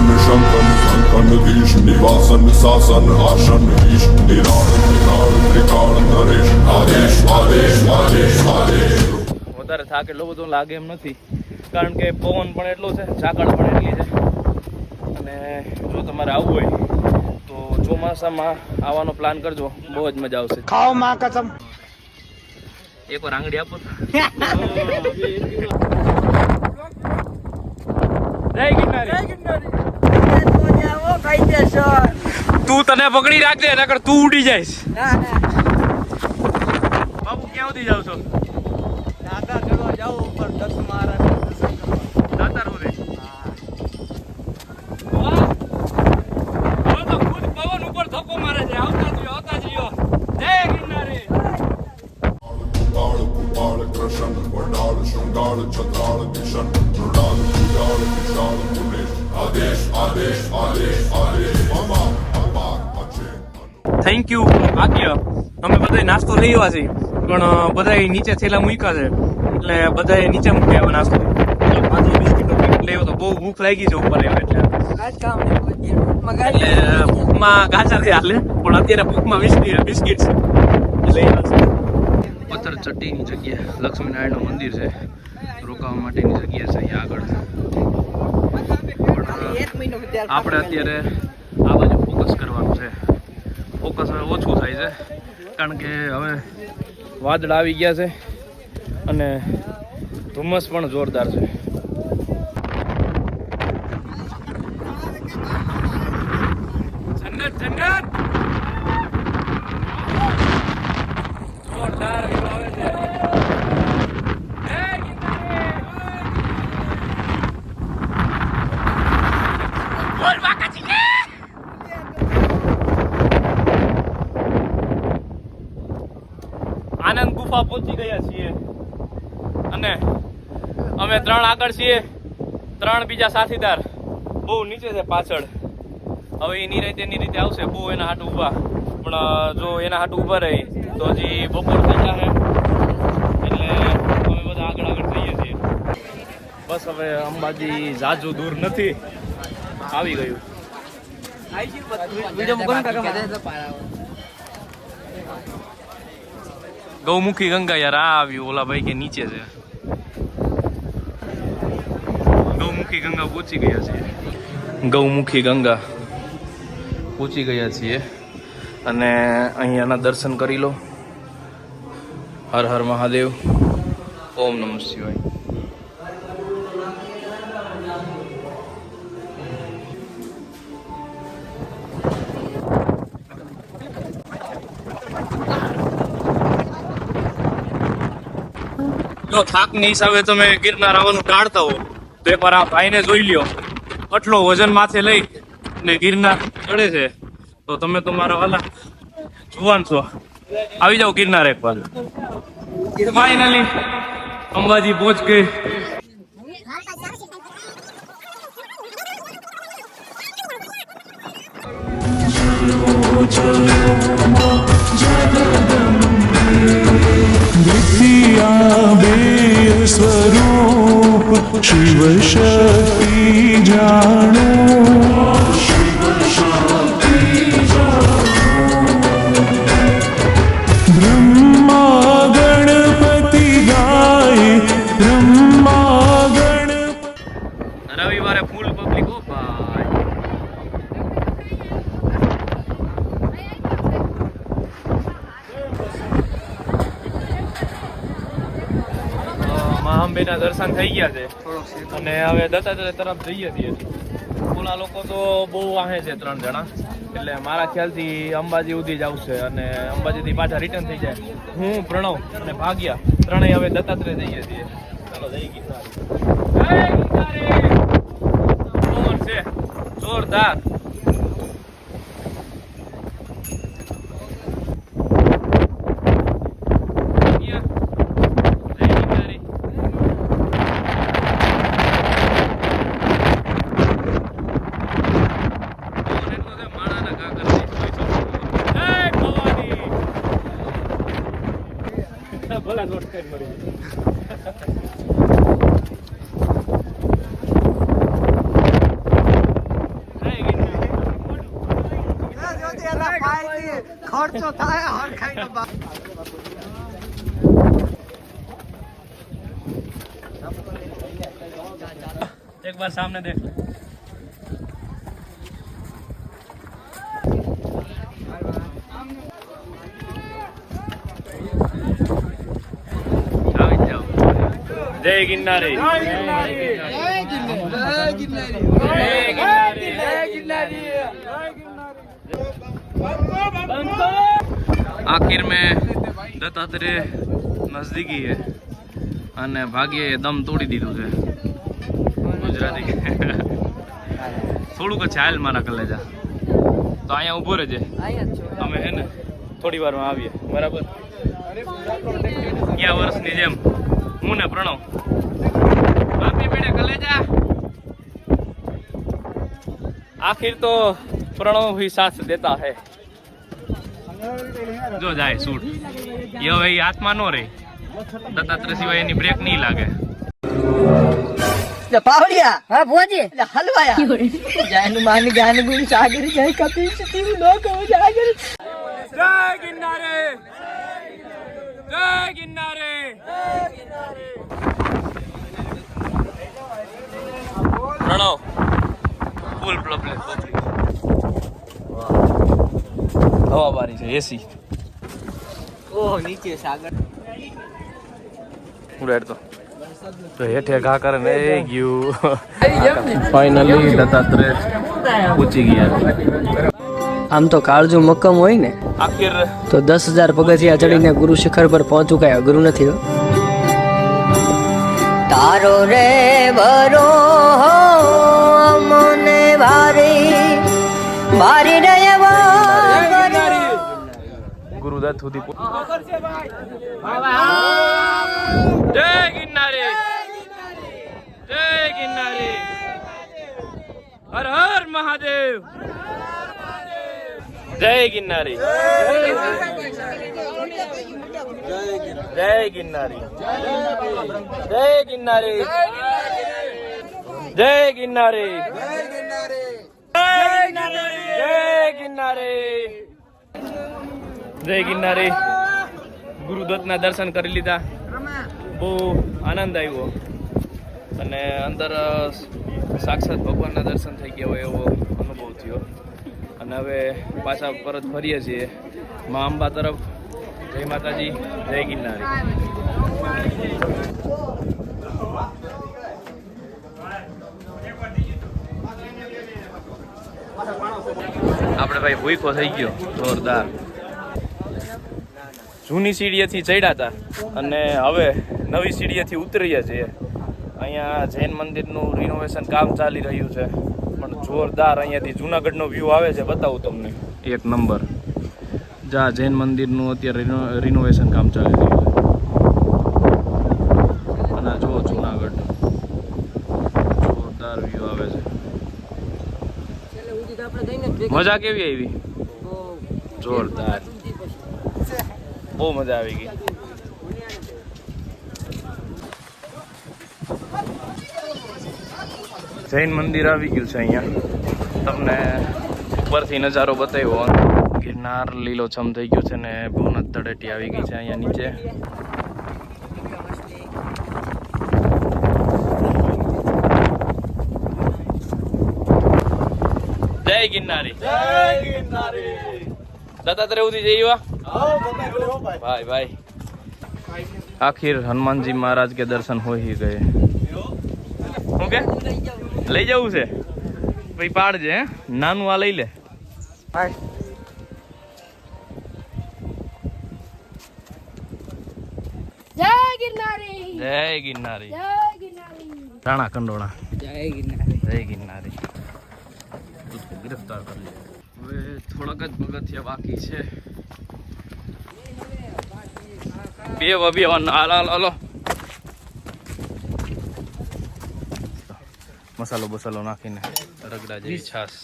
Shankar Dish Nivasan Sasan Ashan Ish Nirad Trikal Naresh Adesh Adesh Adesh Adesh. વધારે થાક એટલો બધો લાગે એમ નથી, કારણ કે પવન પણ એટલો છે, ઝાકળ પણ એટલી છે. અને જો તમારે આવવું હોય તો ચોમાસામાં આવવાનો પ્લાન કરજો, બહુ જ મજા આવશે. ખાઓ માં કસમ. એકવાર આંગળી આપો. જય ગિરનારી. તું તને પકડી રાખજે, નકર તું ઉડી જઈશ. બાબુ ક્યાં સુધી જાવ છો? દાદા ચડવા જાવ ઉપર દત્ત મહારાજ દર્શન કરવા. દાતાર સુધી. વાહ, હવે તો ખુદ પવન ઉપર ધક્કો મારે છે. આવતા જીઓ, આવતા જીઓ. જય ગિરનારી. Kupal Krashan Vardal Shungal Chatral Kishan Rudal Kudal Kishal Punesh Adesh Adesh Adesh Adesh Mama Papa Ache. Thank you. ભાગ્ય અમે બધા નાસ્તો લઈ આવ્યા છીએ, પણ બધા નીચે થેલા મૂક્યા છે, એટલે બધા નીચે મૂકી આવ્યા નાસ્તો. પાંચો બિસ્કીટનો પેકેટ લઈ આવ્યો તો બહુ ભૂખ લાગી છે ઉપર આવ્યો એટલે ભૂખમાં ગાંઠા હાલે, પણ અત્યારે ભૂખમાં બિસ્કીટ છે લઈ આવ્યા. પથ્થર ચટ્ટીની જગ્યા લક્ષ્મીનારાયણનું મંદિર છે, રોકાવા માટેની જગ્યા છે અહીંયા આગળ. પણ આપણે અત્યારે આ બાજુ ફોકસ કરવાનું છે. ફોકસ હવે ઓછું થાય છે, કારણ કે હવે વાદળ આવી ગયા છે અને ધુમ્મસ પણ જોરદાર છે. જન્નત જન્નત જોરદાર આવે છે. આનંદ ગુફા પહોંચી ગયા છીએ અને અમે 3 આગળ છીએ, 3 બીજા સાથીદાર બહુ નીચે છે પાછળ. હવે એની રીતે આવશે, બહુ એના હાટ ઊભા, પણ જો એના હાટ ઊભા રહી તો હજી બપોર થઈ જશે, એટલે અમે બધા આગળ જઈએ છીએ. બસ હવે અંબાજી જાજુ દૂર નથી, આવી ગયું. ગૌમુખી ગંગા યાર, આ આવ્યું. ઓલા ભાઈ કે નીચે છે. ગૌમુખી ગંગા પહોંચી ગયા છીએ. ગૌમુખી ગંગા પહોંચી ગયા છીએ અને અહીંયાના દર્શન કરી લો. હર હર મહાદેવ, ઓમ નમઃ શિવાય. જો થાકની હિસાબે તમે ગિરનાર આવવાનું ટાળતા હો તો એકવાર આ ભાઈને જોઈ લ્યો. આટલો વજન માથે લઈ ને ગિરનાર ચડે છે, તો તમે તો મારા વાલા જુવાન છો. આવી જાઓ ગિરનાર એકવાર. ફાઇનલી અંબાજી પહોંચ ગઈ. स्वरूप शिव शक्ति जानो, ब्रह्मा गणपति गाय, ब्रह्मा गणपति. રવિવારે ફૂલ પબ્લિક હો ભાઈ. અંબેના દર્શન થઈ ગયા છે અને હવે દત્તાત્રેય તરફ જઈએ છીએ. ઓલા લોકો તો બહુ વાહે છે 3 જણા, એટલે મારા ખ્યાલથી અંબાજી સુધી જ આવશે અને અંબાજીથી પાછા રિટર્ન થઈ જાય. હું, પ્રણવ અને ભાગ્યા ત્રણેય હવે દત્તાત્રેય જઈએ છીએ. ચાલો જય ગિરનારી. જય ગિરનારી. પવન છે જોરદાર. ભલા નોટ કરી મળી. ખર્ચો થાય હરખાઈ નો एक बार सामने देख ले આવી જાઓ જય ગિરનારી જય ગિરનારી आखिर में दत्तात्रेय नजदीकी है અને ભાગ્યે દમ તોડી દીધું છે ગુજરાતી થોડુંક જ હાલ મારા કલેજા તો અહીંયા ઊભો રહેજે અમે હે ને થોડી વારમાં આવીએ બરાબર ગયા વર્ષની જેમ હું ને પ્રણવ બાપી બેડે કલેજા आखिर तो प्रणव भी साथ देता है जो जाए सूट ये भाई आत्मा नो रे दत्तात्रेय सिवाय एनी ब्रेक नहीं लागे पावड़िया हाँ भोजी हलवाया जैन मान ज्ञान गुण सागर जय कपीश तिरु लोक हो जागर जय गिरनारे जय गिरनारे प्रणव फुल प्लपले हवा बारी છે એસી ઓહ નીચે સાગર ઉડાડ તો હેઠે ઘા કરે ને એ ગયું ફાઇનલી દત્તાત્રેય પૂછી ગયા આમ તો કાળજુ મક્કમ હોય ને આખિર તો 10,000 પગથિયા ચડીને ગુરુ શિખર પર પહોંચવું કઈ અઘરું નથી હો તારો રે ભરો મને ભારી ભારી રહ્યા ગુરુદત્ત સુધી જય ગિરનારી જય ગિરનારી હર હર મહાદેવ જય ગિરનારી જય ગિરનારી જય ગિરનારી જય ગિરનારી જય ગિરનારી જય ગિરનારી ગુરુદત્તના દર્શન કરી લીધા બહુ આનંદ આવ્યો અને અંદર સાક્ષાત ભગવાનના દર્શન થઈ ગયા હોય એવો અનુભવ થયો અને હવે પાછા પરત ફરીએ છીએ મા અંબા તરફ જય માતાજી જય ગિરનારી આપણે ભાઈ ભૂખો થઈ ગયો જોરદાર જૂની સીડીએથી ચડ્યા હતા અને હવે નવી સીડીએથી ઉતરીએ છીએ અહીંયા જૈન મંદિરનું રિનોવેશન કામ ચાલી રહ્યું છે પણ જોરદાર અહીંયાથી જૂનાગઢનો વ્યૂ આવે છે બતાવું તમને એક નંબર જ્યાં જૈન મંદિરનું અત્યારે રિનોવેશન કામ ચાલી રહ્યું છે અને જો જૂનાગઢ જોરદાર વ્યૂ આવે છે મજા કેવી આવી જોરદાર બહુ મજા આવી ગઈ જૈન મંદિર આવી ગયું છે અહીંયા તમને ઉપરથી નજારો બતાવ્યો ગિરનાર લીલોછમ થઈ ગયું છે ને ભવનાથ તળેટી આવી ગઈ છે અહીંયા નીચે જય ગિરનારી જય ગિરનારી દત્તાત્રેય ઉધી જઈએ भाई भाई आखिर हनुमान जी महाराज के दर्शन हो ही गए ओके लई जाऊ से भाई पाड़ जे नानू आ लई ले जय गिरनारी जय गिरनारी जय गिरनारी राणा कंडोणा જય ગિરનારી जय गिरनारी तुझको गिरफ्तार कर लिया હવે થોડાક જ પગથિયા બાકી છે બે વબી હાલો મસાલો બસાલો નાખીને રગડા જેવી છાશ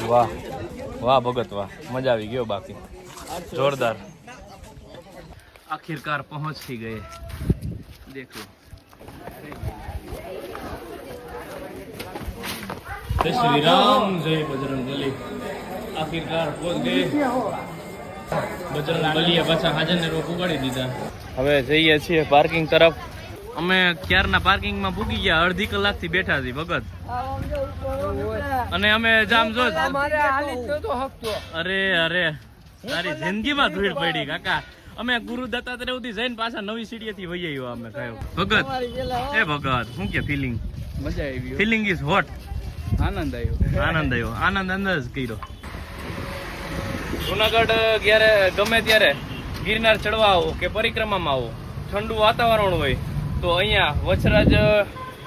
વાહ વાહ ભગત વાહ મજા આવી ગયો બાકી જોરદાર आखिरकार पहुंच ही गए देख लो જય શ્રી રામ, જય બજરંગબલી. આખિરકાર પહોંચ ગઈ બજરંગબલીએ પાછા હાજરને રોક ઉગાડી દીધા. હવે જઈએ છીએ પાર્કિંગ તરફ. અમે ક્યારના પાર્કિંગમાં પૂગી ગયા, અડધી કલાકથી બેઠા છીએ ભગત. અને અમે જામ જો અરે અરે તારી જિંદગીમાં ધૂળ પડી કાકા. અમે ગુરુ દત્તાત્રેય સુધી જઈને પાછા નવી સીડીએથી વહી આવ્યો. અમે કયો ભગત એ ભગત શું કે ફિલિંગ? મજા આવી. Feeling is hot. આનંદ આવ્યો. આનંદ જ કર્યો. જુનાગઢ જ્યારે ગમે ત્યારે ગિરનાર ચડવા આવો કે પરિક્રમામાં આવો, ઠંડુ વાતાવરણ હોય તો અહીંયા વચરાજ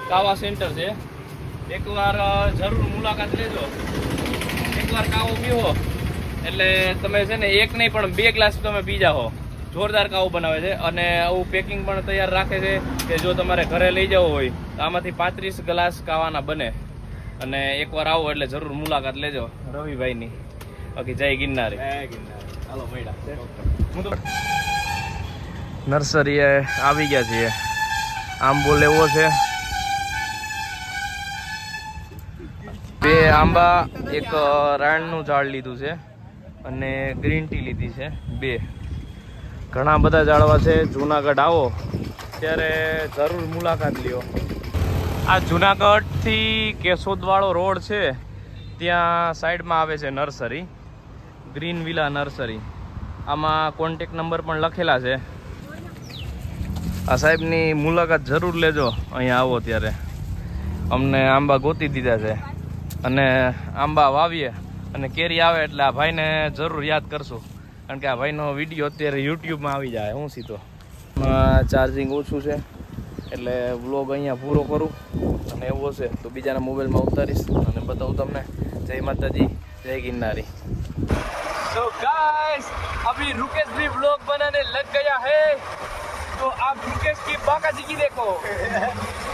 કાવા સેન્ટર છે. એકવાર જરૂર મુલાકાત લેજો. એકવાર કાવો પીવો એટલે તમે છે ને એક નહીં પણ 2 ગ્લાસ તમે પી જાઓ. જોરદાર કાવો બનાવે છે અને આવું પેકિંગ પણ તૈયાર રાખે છે કે જો તમારે ઘરે લઈ જવો હોય તો આમાંથી 35 ગ્લાસ કાવાના બને. અને એકવાર આવો એટલે જરૂર મુલાકાત લેજો રવિભાઈની. બાકી જય ગિરનાર. હાલો મળ્યા. નર્સરીએ આવી ગયા છીએ. આંબો લેવો છે. 2 આંબા, એક રાણનું ઝાડ લીધું છે અને ગ્રીન ટી લીધી છે 2. ઘણા બધા ઝાડવા છે. જુનાગઢ આવો ત્યારે જરૂર મુલાકાત લ્યો. આ જુનાગઢથી કેશોદવાળો રોડ છે ત્યાં સાઈડમાં આવે છે નર્સરી, ગ્રીન વિલા નર્સરી. આમાં કોન્ટેક નંબર પણ લખેલા છે. આ સાહેબની મુલાકાત જરૂર લેજો અહીંયા આવો ત્યારે. અમને આંબા ગોતી દીધા છે અને આંબા વાવીએ અને કેરી આવે એટલે આ ભાઈને જરૂર યાદ કરશું, કારણ કે આ ભાઈનો વિડીયો અત્યારે યુટ્યુબમાં આવી જાય. હું સીધો ચાર્જિંગ ઓછું છે એટલે વ્લોગ અહીંયા પૂરો કરું અને એવું હશે તો બીજાના મોબાઈલમાં ઉતારીશ અને બતાવું તમને. જય માતાજી, જય गिरनारी. तो गाइस अभी रुकेश भी व्लॉग बनाने लग गया है, तो आप रुकेश की बाकाजी देखो.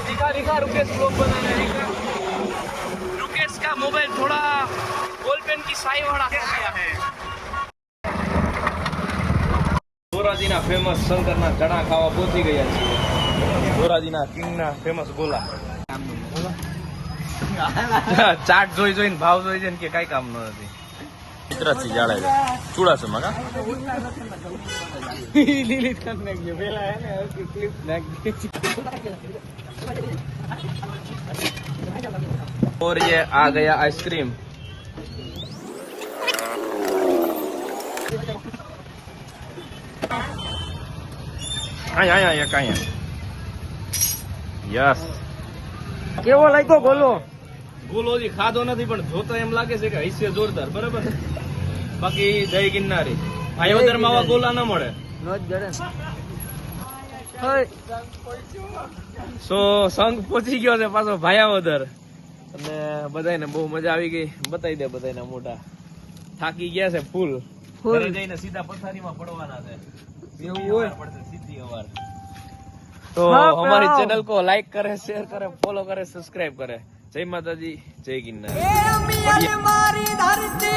दिखा रुकेश व्लॉग बनाने. रुकेश का मोबाइल थोड़ा बॉल पेन की साई वाला हो गया है. ધોરાજીના ફેમસ શંકરના ચણા ખાવા પહોંચી ગયા છીએ. ધોરાજીના કિંગના ફેમસ ગોલા. ચાટ જોઈને ભાવ જોઈ જોઈને કે કઈ કામ નથી. મિત્રથી જાડે છે ચુડાસમાં કા ડિલીટ કરી નાખજો પેલા હે ને ક્લિપ નાખી. और ये आ गया आइसक्रीम. આયા કાયા. યસ. કેવો લાગ્યો ગોલો? ગોલોજી ખાધો નથી પણ જોતો એમ લાગે છે કે હૈસે જોરદાર. બરાબર. બાકી જય ગિરનારી. અયોધ્યામાં આવા ગોલા ન મળે. નો જ જડે. સો સંઘ પહોંચી ગયો છે પાછો ભાયાવદર અને બધાને બહુ મજા આવી ગઈ. બતાવી દે બધાને મોટા થાકી ગયા છે ફૂલ. ઘરે જઈને સીધા પથારીમાં પડવાના છે. એવું હોય સીધી અવાર. તો हमारी चैनल को लाइक करे, शेयर करे, फॉलो करे, सब्सक्राइब करे. जय माता दी, जय गिरनार. મારી ધરતી